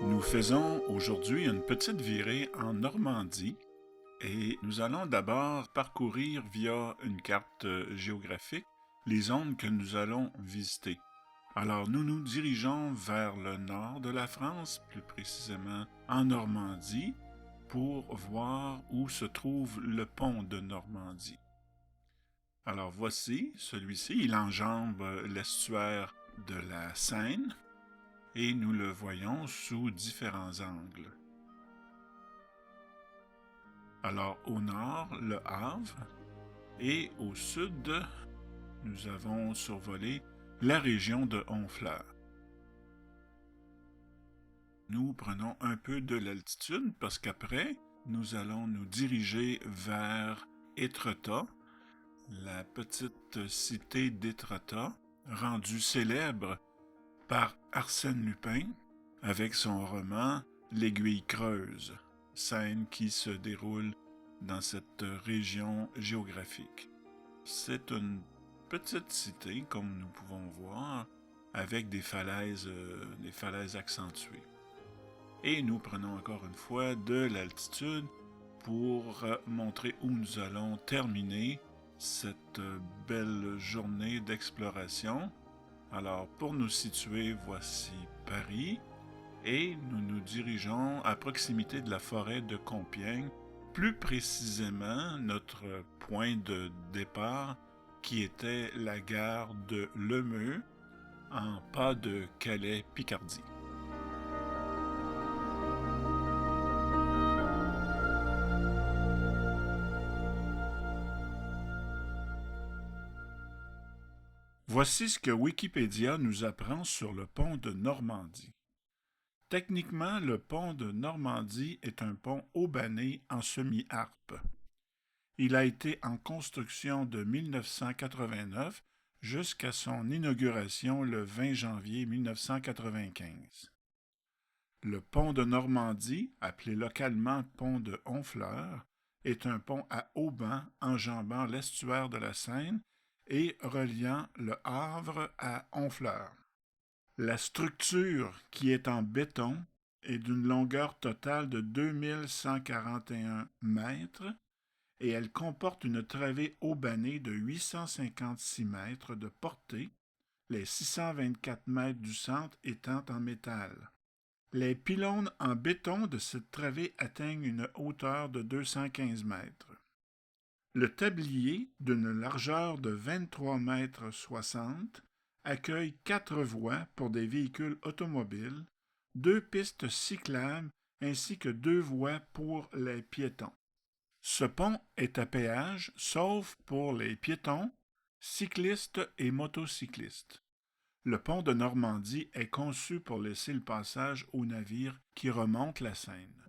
Nous faisons aujourd'hui une petite virée en Normandie et nous allons d'abord parcourir via une carte géographique les zones que nous allons visiter. Alors nous nous dirigeons vers le nord de la France, plus précisément en Normandie, pour voir où se trouve le pont de Normandie. Alors voici celui-ci, il enjambe l'estuaire de la Seine et nous le voyons sous différents angles. Alors au nord, le Havre, et au sud, nous avons survolé la région de Honfleur. Nous prenons un peu de l'altitude parce qu'après, nous allons nous diriger vers Étretat, la petite cité d'Étretat, rendue célèbre par Arsène Lupin avec son roman L'Aiguille creuse, scène qui se déroule dans cette région géographique. C'est une petite cité, comme nous pouvons voir, avec des falaises accentuées. Et nous prenons encore une fois de l'altitude pour montrer où nous allons terminer cette belle journée d'exploration. Alors, pour nous situer, voici Paris, et nous nous dirigeons à proximité de la forêt de Compiègne, plus précisément notre point de départ qui était la gare de Lemeux, en pas de Calais-Picardie. Voici ce que Wikipédia nous apprend sur le pont de Normandie. Techniquement, le pont de Normandie est un pont haubané en semi-harpe. Il a été en construction de 1989 jusqu'à son inauguration le 20 janvier 1995. Le pont de Normandie, appelé localement pont de Honfleur, est un pont à haubans enjambant l'estuaire de la Seine et reliant le Havre à Honfleur. La structure, qui est en béton, est d'une longueur totale de 2141 mètres et elle comporte une travée haubanée de 856 mètres de portée, les 624 mètres du centre étant en métal. Les pylônes en béton de cette travée atteignent une hauteur de 215 mètres. Le tablier, d'une largeur de 23 mètres 60, accueille 4 voies pour des véhicules automobiles, 2 pistes cyclables ainsi que 2 voies pour les piétons. Ce pont est à péage, sauf pour les piétons, cyclistes et motocyclistes. Le pont de Normandie est conçu pour laisser le passage aux navires qui remontent la Seine.